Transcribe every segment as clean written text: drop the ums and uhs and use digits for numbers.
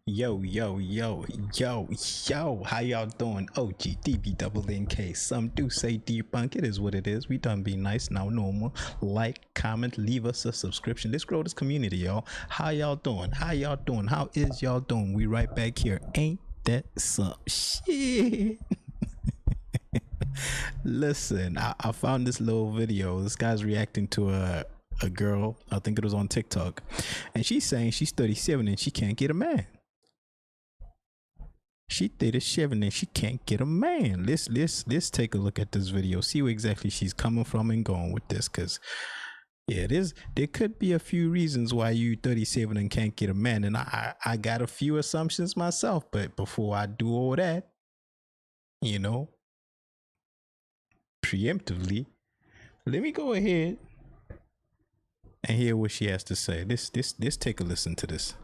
Yo, yo, yo, yo, yo, how y'all doing? OG, DB double NK. Some do say debunk. It is what it is. We done be nice now, normal. Like, comment, leave us a subscription. Let's grow this community, y'all. How y'all doing? How y'all doing? How is y'all doing? We right back here. Ain't that some shit? Listen, I found this little video. This guy's reacting to a girl. I think it was on TikTok. And she's saying she's 37 and she can't get a man. She 37 and she can't get a man. Let's take a look at this video. See where exactly she's coming from and going with this. Cause yeah, there could be a few reasons why you 37 and can't get a man. And I got a few assumptions myself. But before I do all that, you know, preemptively, let me go ahead and hear what she has to say. Let's take a listen to this.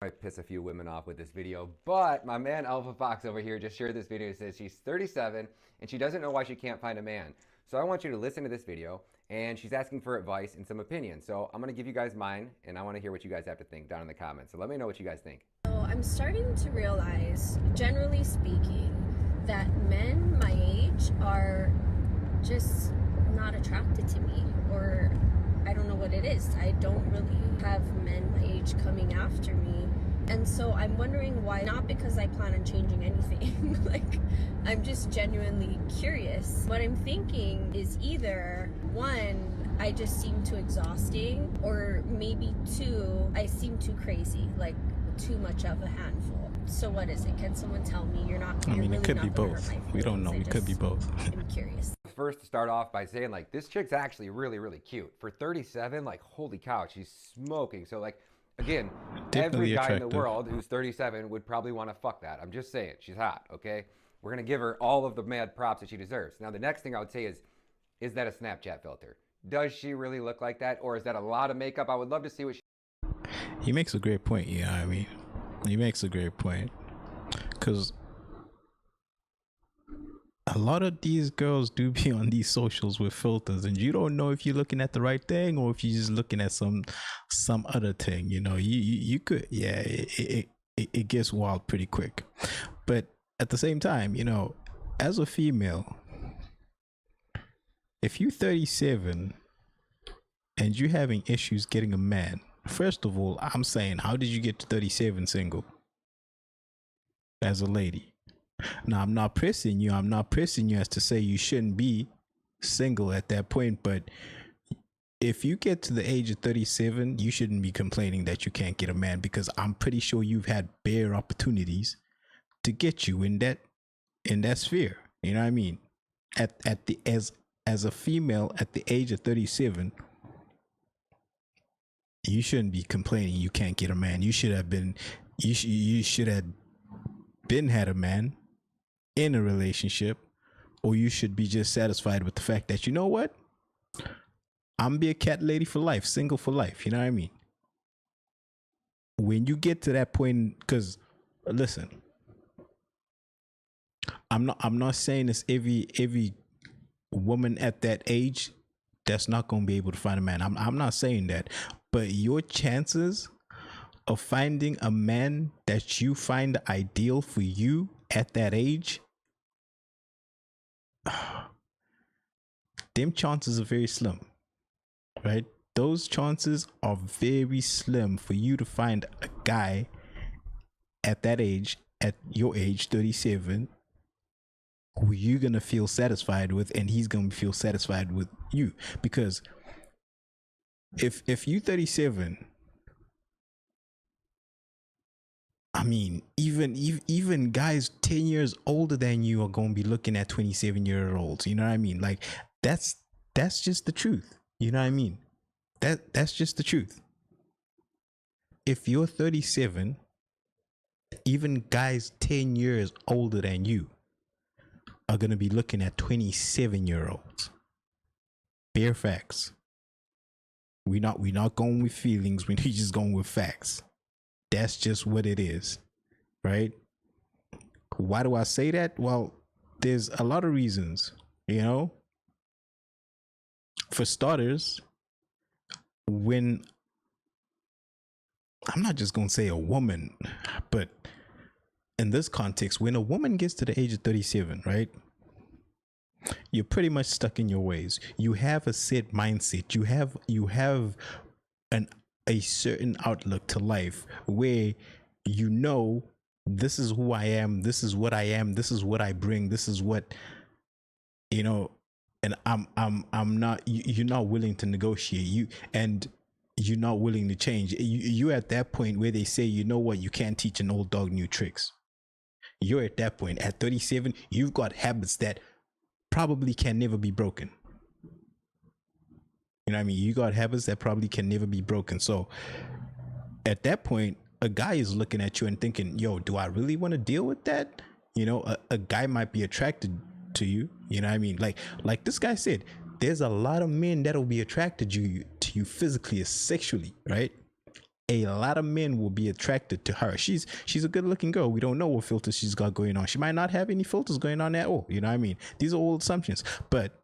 Might piss a few women off with this video, but my man Alpha Fox over here just shared this video. It says she's 37 and she doesn't know why she can't find a man. So I want you to listen to this video, and she's asking for advice and some opinions. So I'm going to give you guys mine, and I want to hear what you guys have to think down in the comments. So let me know what you guys think. So I'm starting to realize, generally speaking, that men my age are just not attracted to me, or I don't know what it is. I don't really have men my age coming after me. And so I'm wondering why. Not because I plan on changing anything. Like, I'm just genuinely curious. What I'm thinking is either, one, I just seem too exhausting, or maybe two, I seem too crazy, like too much of a handful. So what is it? Can someone tell me? You're I mean, really it could be not gonna both. hurt my We don't know. feelings. It could be both. I'm curious. First, to start off by saying, like, this chick's actually really, really cute. For 37, like, holy cow, she's smoking. So, like, again, Definitely every guy in attractive. the world who's 37 would probably want to fuck that. I'm just saying, she's hot, okay? We're going to give her all of the mad props that she deserves. Now, the next thing I would say is that a Snapchat filter? Does she really look like that, or is that a lot of makeup? I would love to see what she... He makes a great point. Yeah, I mean, he makes a great point. Because a lot of these girls do be on these socials with filters, and you don't know if you're looking at the right thing or if you're just looking at some other thing. You know, you could, yeah, it gets wild pretty quick. But at the same time, you know, as a female, if you're 37 and you're having issues getting a man, first of all, I'm saying, how did you get to 37 single as a lady? Now, I'm not pressing you. I'm not pressing you as to say you shouldn't be single at that point. But if you get to the age of 37, you shouldn't be complaining that you can't get a man, because I'm pretty sure you've had bare opportunities to get you in that sphere. You know what I mean? As a female at the age of 37, you shouldn't be complaining you can't get a man. You should have been had a man in a relationship, or you should be just satisfied with the fact that, you know what, I'm be a cat lady for life, single for life. You know what I mean? When you get to that point, because listen, I'm not saying it's every woman at that age that's not going to be able to find a man. I'm not saying that, but your chances of finding a man that you find ideal for you at that age, them chances are very slim, right? Those chances are very slim for you to find a guy at that age, at your age, 37, who you're gonna feel satisfied with, and he's gonna feel satisfied with you. Because if you 37, I mean, even guys 10 years older than you are going to be looking at 27-year-olds. You know what I mean? Like, that's just the truth. You know what I mean? That's just the truth. If you're 37, even guys 10 years older than you are going to be looking at 27-year-olds. Bare facts. We're not going with feelings. We're just going with facts. That's just what it is, right? Why do I say that? Well, there's a lot of reasons, you know. For starters, when I'm not just gonna say a woman, but in this context, when a woman gets to the age of 37, right, you're pretty much stuck in your ways. You have a set mindset. You have an a certain outlook to life where you know this is who I am, this is what I am, this is what I bring, this is what, you know, and I'm not, you're not willing to negotiate, and you're not willing to change. You're at that point where they say, you know what, you can't teach an old dog new tricks. You're at that point at 37. You've got habits that probably can never be broken. You know what I mean? You got habits that probably can never be broken. So at that point, a guy is looking at you and thinking, yo, do I really want to deal with that? You know, a guy might be attracted to you. You know what I mean? Like this guy said, there's a lot of men that'll be attracted to you physically or sexually, right? A lot of men will be attracted to her. She's a good looking girl. We don't know what filters she's got going on. She might not have any filters going on at all. You know what I mean? These are all assumptions. But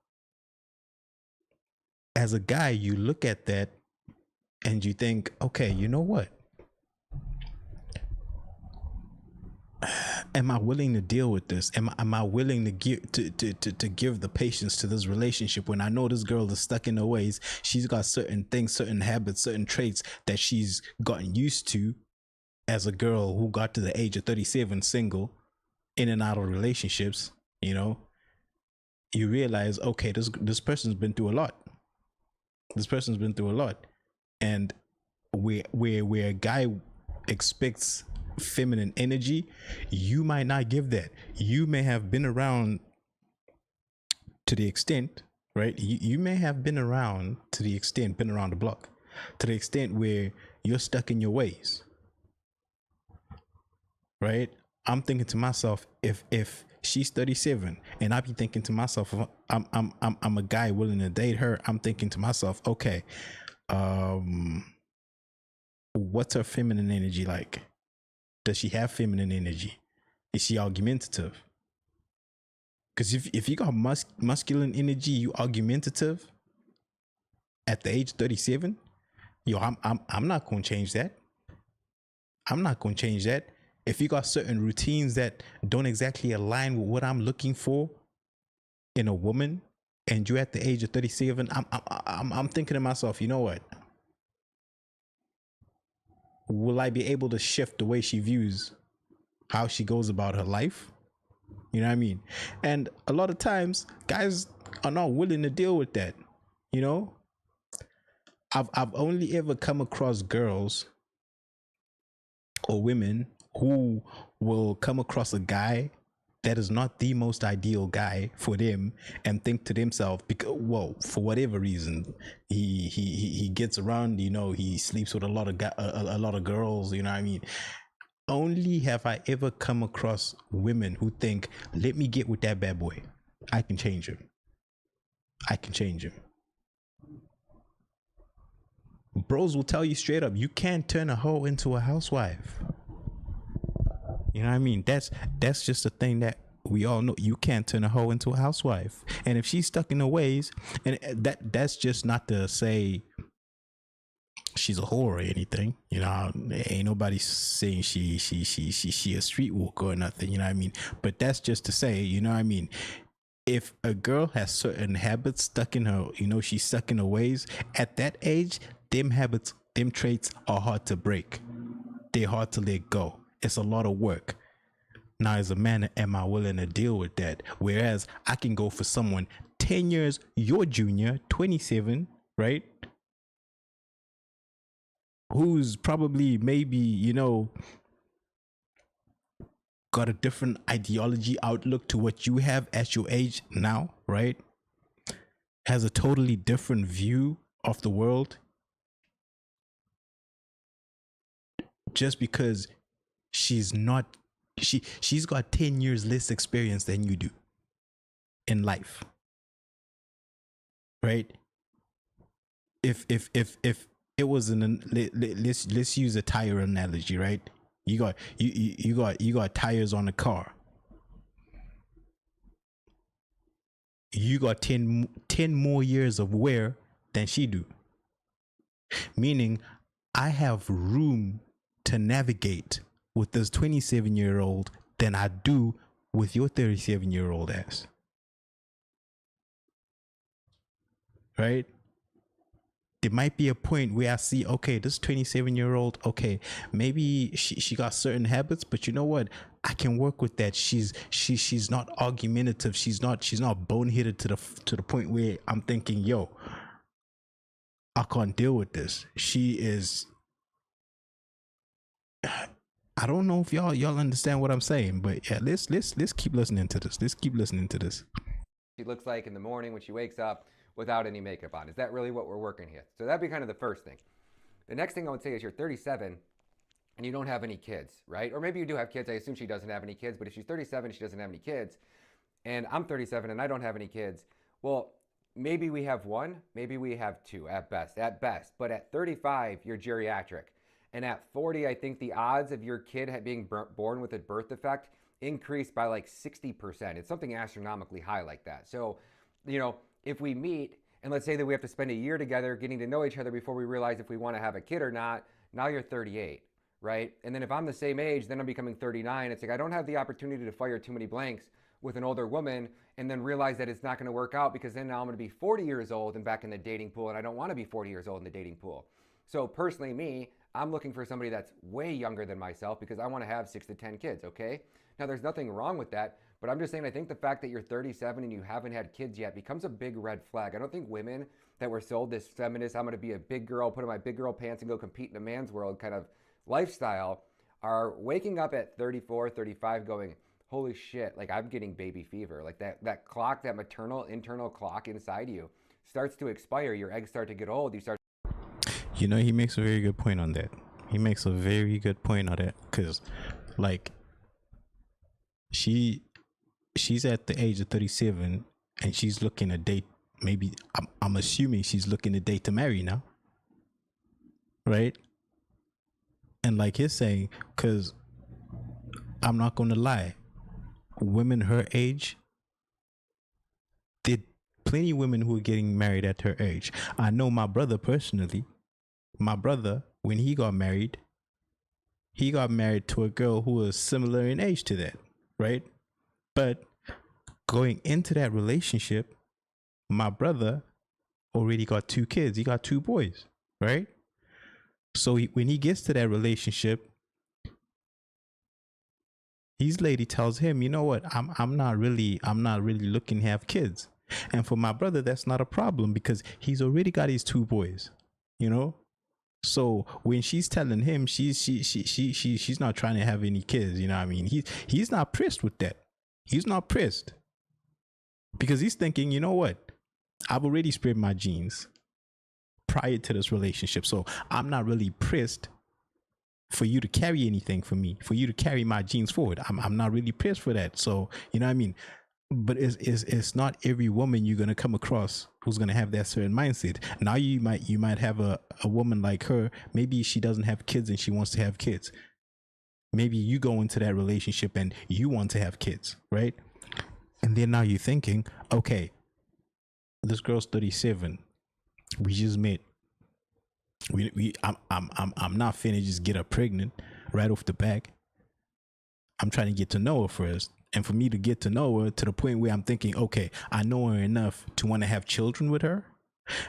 as a guy, you look at that and you think, okay, you know what? Am I willing to deal with this? Am I willing to give to give the patience to this relationship when I know this girl is stuck in her ways? She's got certain things, certain habits, certain traits that she's gotten used to as a girl who got to the age of 37 single, in and out of relationships. You know, you realize, okay, this person's been through a lot. This person's been through a lot. And where a guy expects feminine energy, you might not give that. You may have been around to the extent, right? You may have been around to the extent, been around the block, to the extent where you're stuck in your ways, right? I'm thinking to myself, if she's 37 and I be thinking to myself, if I'm a guy willing to date her, I'm thinking to myself, okay, what's her feminine energy like? Does she have feminine energy? Is she argumentative? Because if you got masculine energy, you argumentative at the age 37, yo, I'm not gonna change that. I'm not gonna change that. If you got certain routines that don't exactly align with what I'm looking for in a woman, and you're at the age of 37, I'm thinking to myself, you know what? Will I be able to shift the way she views how she goes about her life? You know what I mean? And a lot of times guys are not willing to deal with that. You know, I've only ever come across girls or women who will come across a guy that is not the most ideal guy for them and think to themselves, because, well, for whatever reason, he gets around, you know, he sleeps with a lot of girls, you know what I mean? Only have I ever come across women who think, let me get with that bad boy. I can change him. I can change him. Bros will tell you straight up, you can't turn a hoe into a housewife. You know what I mean? That's just a thing that we all know. You can't turn a hoe into a housewife. And if she's stuck in her ways, and that's just not to say she's a whore or anything. You know, ain't nobody saying she a streetwalker or nothing. You know what I mean? But that's just to say, you know what I mean? If a girl has certain habits stuck in her, you know, she's stuck in her ways, at that age, them habits, them traits are hard to break. They're hard to let go. It's a lot of work. Now, as a man, am I willing to deal with that? Whereas I can go for someone 10 years your junior, 27, right? Who's probably maybe, you know, got a different ideology, outlook to what you have at your age now, right? Has a totally different view of the world. Just because she's got 10 years less experience than you do in life, right? If it was let's use a tire analogy, right? You got tires on a car. You got 10 more years of wear than she do, meaning I have room to navigate with this 27-year-old than I do with your 37-year-old ass. Right? There might be a point where I see, okay, this 27-year-old, okay, maybe she got certain habits, but you know what? I can work with that. She's not argumentative. She's not boneheaded to the point where I'm thinking, yo, I can't deal with this. She is. I don't know if y'all understand what I'm saying, but yeah, let's keep listening to this. Let's keep listening to this. She looks like in the morning when she wakes up without any makeup on. Is that really what we're working here? So that'd be kind of the first thing. The next thing I would say is you're 37 and you don't have any kids, right? Or maybe you do have kids. I assume she doesn't have any kids, but if she's 37, she doesn't have any kids, and I'm 37 and I don't have any kids, well, maybe we have one, maybe we have two at best. But at 35, you're geriatric. And at 40, I think the odds of your kid being born with a birth defect increased by like 60%. It's something astronomically high like that. So, you know, if we meet and let's say that we have to spend a year together getting to know each other before we realize if we want to have a kid or not, now you're 38, right? And then if I'm the same age, then I'm becoming 39. It's like I don't have the opportunity to fire too many blanks with an older woman and then realize that it's not going to work out, because then now I'm going to be 40 years old and back in the dating pool, and I don't want to be 40 years old in the dating pool. So personally, me, I'm looking for somebody that's way younger than myself because I want to have 6 to 10 kids, okay? Now, there's nothing wrong with that, but I'm just saying I think the fact that you're 37 and you haven't had kids yet becomes a big red flag. I don't think women that were sold this feminist, I'm going to be a big girl, put on my big girl pants and go compete in a man's world kind of lifestyle, are waking up at 34, 35 going, holy shit, like I'm getting baby fever. Like that clock, that maternal internal clock inside you starts to expire. Your eggs start to get old. You start. You know, he makes a very good point on that. He makes a very good point on that, because like she's at the age of 37 and she's looking to date, maybe I'm assuming she's looking to date to marry now, right? And like he's saying, because I'm not gonna lie, women her age, there plenty of women who are getting married at her age. I know my brother personally. My brother, when he got married to a girl who was similar in age to that, right? But going into that relationship, my brother already got 2 kids. He got 2 boys, right? So when he gets to that relationship, his lady tells him, you know what, I'm not really looking to have kids. And for my brother, that's not a problem because he's already got his 2 boys, you know? So when she's telling him she's not trying to have any kids, you know what I mean? He's not pressed with that. He's not pressed because he's thinking, you know what? I've already spread my genes prior to this relationship. So I'm not really pressed for you to carry anything for me, for you to carry my genes forward. I'm not really pressed for that. So, you know what I mean? But it's not every woman you're going to come across who's going to have that certain mindset. Now you might have a woman like her. Maybe she doesn't have kids and she wants to have kids. Maybe you go into that relationship and you want to have kids, right? And then now you're thinking, okay, this girl's 37. We just met. I'm not finna just get her pregnant right off the back. I'm trying to get to know her first. And for me to get to know her to the point where I'm thinking, okay, I know her enough to want to have children with her,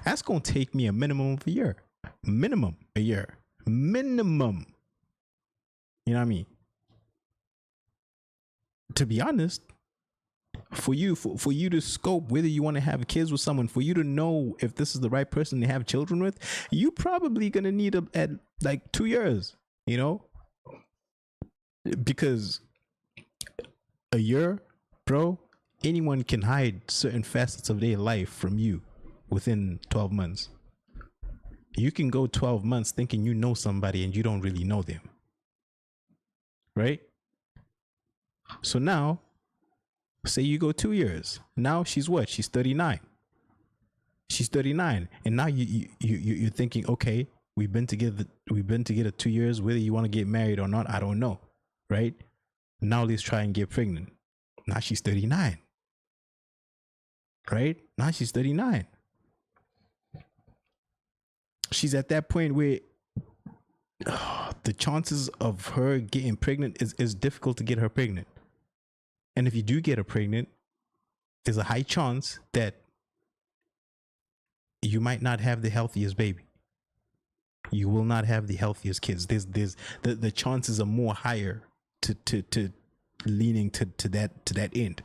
that's going to take me a minimum of a year. Minimum a year. Minimum. You know what I mean? To be honest, for you to scope whether you want to have kids with someone, for you to know if this is the right person to have children with, you probably going to need at like 2 years, you know? Because a year, bro, anyone can hide certain facets of their life from you within 12 months. You can go 12 months thinking you know somebody and you don't really know them. Right? So now, say you go 2 years. Now she's what? She's 39. She's 39. And now you're thinking, okay, we've been together 2 years. Whether you want to get married or not, I don't know. Right? Now let's try and get pregnant. Now she's 39. Right? Now she's 39. She's at that point where the chances of her getting pregnant is difficult to get her pregnant. And if you do get her pregnant, there's a high chance that you might not have the healthiest baby. You will not have the healthiest kids. There's the chances are more higher to leaning to that end,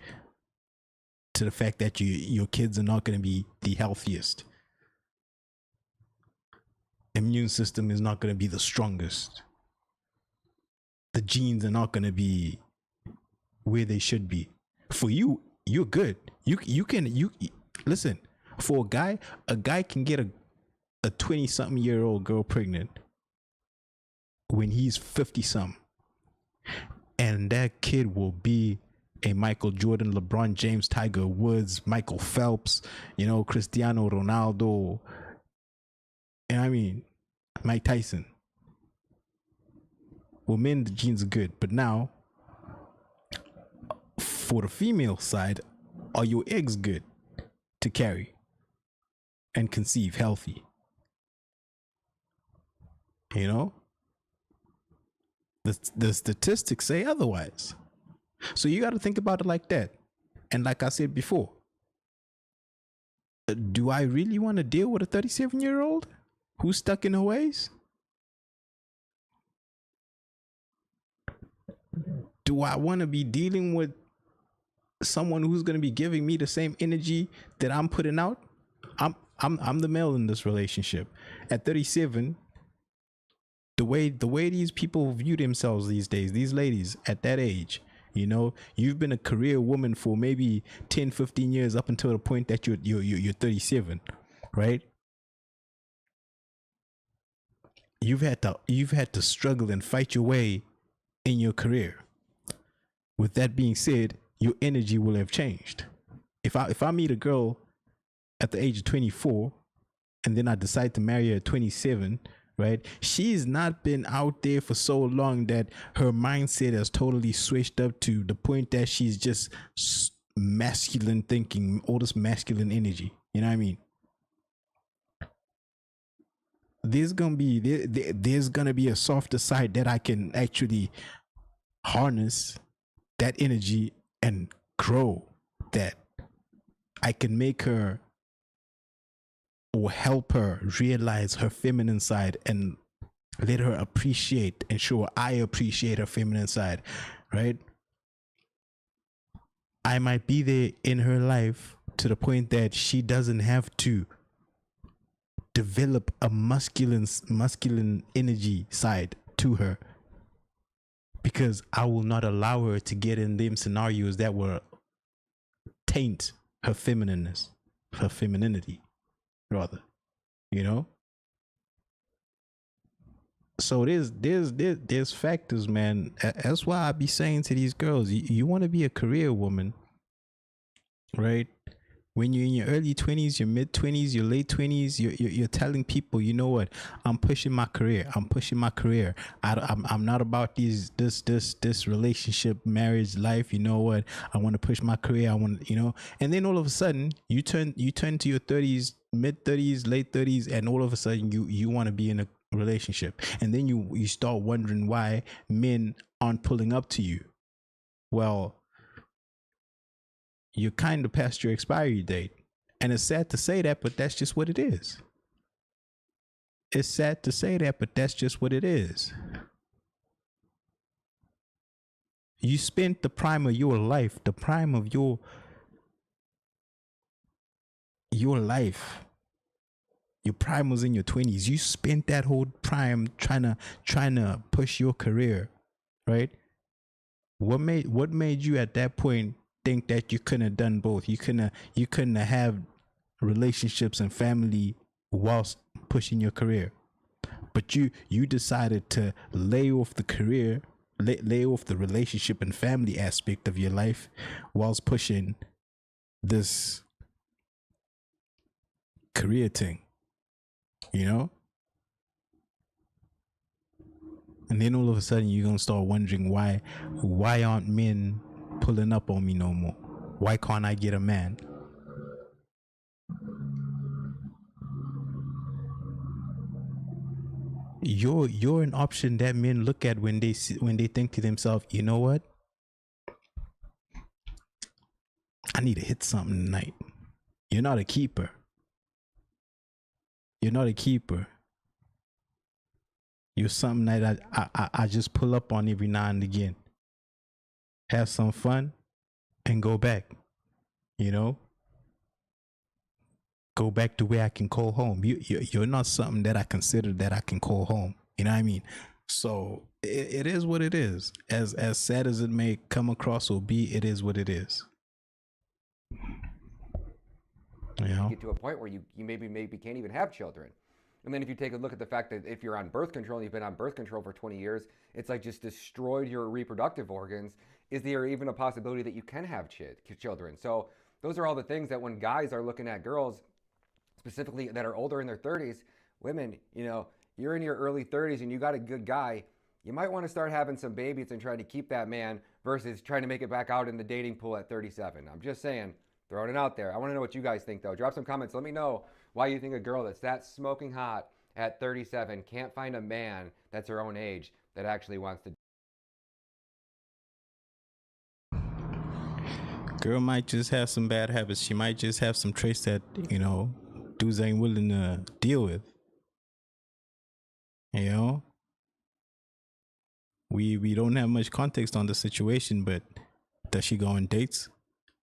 to the fact that your kids are not going to be the healthiest. Immune system is not going to be the strongest. The genes are not going to be where they should be. For you, you're good. You can listen. For a guy can get a 20-something year old girl pregnant when he's 50-something, and that kid will be a Michael Jordan, LeBron James, Tiger Woods, Michael Phelps, Cristiano Ronaldo, and I mean Mike Tyson. Well, men, the genes are good, but now for the female side, are your eggs good to carry and conceive healthy? The statistics say otherwise. So you got to think about it like that. And like I said before, do I really want to deal with a 37-year-old who's stuck in her ways? Do I want to be dealing with someone who's going to be giving me the same energy that I'm putting out? I'm the male in this relationship. At 37, the way these people view themselves these days, these ladies at that age, you've been a career woman for maybe 10, 15 years up until the point that you're 37, right? You've had to struggle and fight your way in your career. With that being said, your energy will have changed. If I meet a girl at the age of 24 and then I decide to marry her at 27, right? She's not been out there for so long that her mindset has totally switched up to the point that she's just masculine thinking, all this masculine energy. You know what I mean? There's gonna be a softer side that I can actually harness that energy and grow that. I can make her or help her realize her feminine side and let her appreciate and show her I appreciate her feminine side, right? I might be there in her life to the point that she doesn't have to develop a masculine energy side to her, because I will not allow her to get in them scenarios that will taint her feminineness, her femininity rather, so there's factors, man. That's why I be saying to these girls, you want to be a career woman, right? When you're in your early 20s, your mid 20s, your late 20s, you're telling people, you know what, I'm pushing my career. I'm not about this relationship, marriage, life. You know what, I want to push my career. I want, and then all of a sudden you turn to your 30s, mid 30s, late 30s, and all of a sudden you want to be in a relationship, and then you start wondering why men aren't pulling up to you. Well, you're kind of past your expiry date. And it's sad to say that, but that's just what it is. It's sad to say that, but that's just what it is. You spent the prime of your life, the prime of your life. Your prime was in your 20s. You spent that whole prime trying to push your career, right? What made you at that point think that you couldn't have done both? You couldn't have relationships and family whilst pushing your career. But you decided to lay off the career, lay off the relationship and family aspect of your life whilst pushing this career thing, And then all of a sudden you're gonna start wondering why aren't men pulling up on me no more? Why can't I get a man? you're an option that men look at when they think to themselves, you know what? I need to hit something tonight. You're not a keeper. You're not a keeper. You're something that I just pull up on every now and again. Have some fun and go back. You know? Go back to where I can call home. You're not something that I consider that I can call home. You know what I mean? So it is what it is. As sad as it may come across or be, it is what it is. You know? Get to a point where you maybe can't even have children. And then if you take a look at the fact that if you're on birth control and you've been on birth control for 20 years, it's like just destroyed your reproductive organs. Is there even a possibility that you can have children? So those are all the things that when guys are looking at girls, specifically that are older in their 30s, women, you know, you're in your early 30s and you got a good guy, you might want to start having some babies and trying to keep that man versus trying to make it back out in the dating pool at 37. I'm just saying, throwing it out there. I want to know what you guys think, though. Drop some comments. Let me know why you think a girl that's that smoking hot at 37 can't find a man that's her own age that actually wants to. Girl might just have some bad habits. She might just have some traits that, you know, dudes ain't willing to deal with. You know? We don't have much context on the situation, but does she go on dates?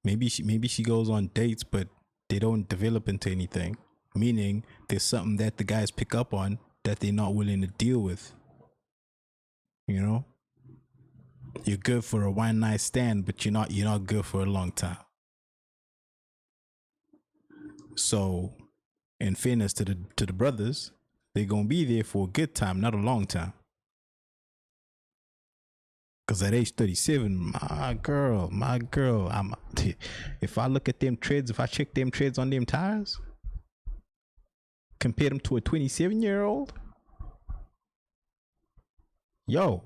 Maybe she goes on dates, but they don't develop into anything. Meaning there's something that the guys pick up on that they're not willing to deal with. You know? You're good for a one night stand, but you're not good for a long time. So, in fairness to the brothers, they're gonna be there for a good time, not a long time. Cause at age 37, my girl, if I look at them treads, if I check them treads on them tires, compare them to a 27-year-old, yo,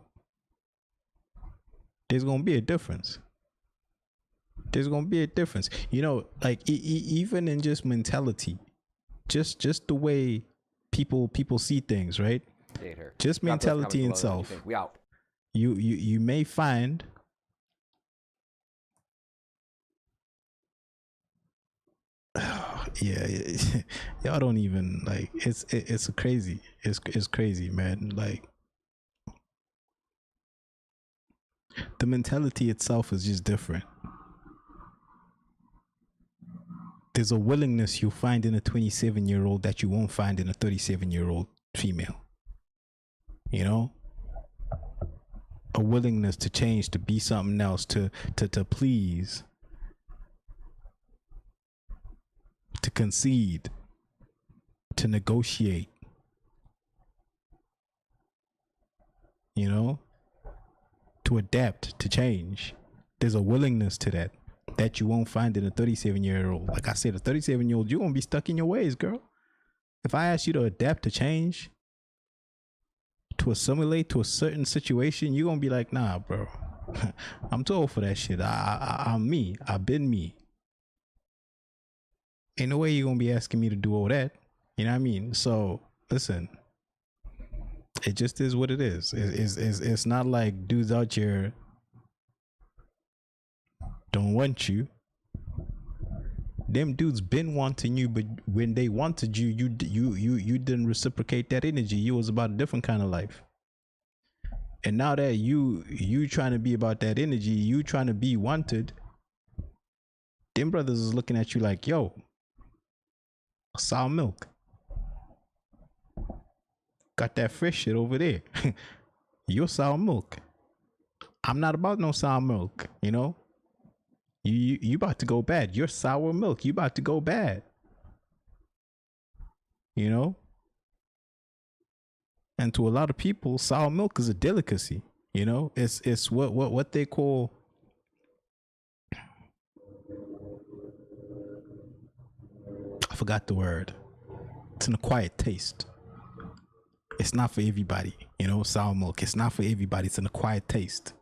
there's gonna be a difference. There's gonna be a difference. You know, like even in just mentality, just the way people see things, right? Just mentality in itself. We out. You may find yeah, y'all don't even like it's crazy. It's crazy, man. Like the mentality itself is just different. There's a willingness you'll find in a 27-year-old that you won't find in a 37-year-old female. You know? A willingness to change, to be something else, to please, to concede, to negotiate. You know? To adapt, to change. There's a willingness to that you won't find in a 37-year-old. Like I said, a 37-year-old, you're gonna be stuck in your ways, girl. If I ask you to adapt, to change, to assimilate to a certain situation, you're gonna be like, nah, bro. I'm too old for that shit. I'm me. I've been me. Ain't no way you're gonna be asking me to do all that. You know what I mean? So listen, it just is what it is. It's not like dudes out here don't want you. Them dudes been wanting you, but when they wanted you, you didn't reciprocate that energy. You was about a different kind of life. And now that you trying to be about that energy, you trying to be wanted, them brothers is looking at you like, yo, sour milk. Got that fresh shit over there. You're sour milk. I'm not about no sour milk, you know? You about to go bad. You're sour milk. You about to go bad. You know? And to a lot of people, sour milk is a delicacy. You know? It's what they call I forgot the word. It's an acquired taste. It's not for everybody, you know, sour milk. It's not for everybody. It's an acquired taste.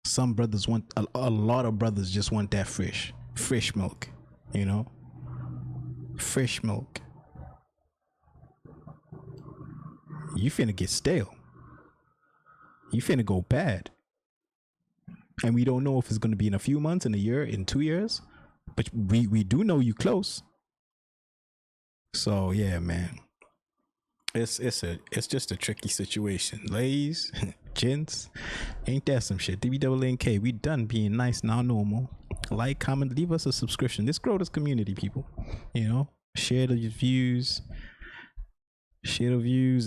Some brothers want, a lot of brothers just want that fresh milk, you know, fresh milk. you finna get stale. You finna go bad. And we don't know if it's gonna be in a few months, in a year, in 2 years. But we do know you close. So yeah, man. It's just a tricky situation. Ladies, gents, ain't that some shit? DBNK, we done being nice now normal. Like, comment, leave us a subscription. Let's grow this community, people. You know, share the views,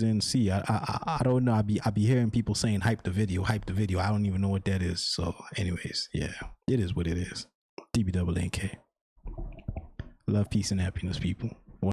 and see. I don't know. I be hearing people saying hype the video. I don't even know what that is. So, anyways, yeah, it is what it is. DBNK. Love, peace, and happiness, people.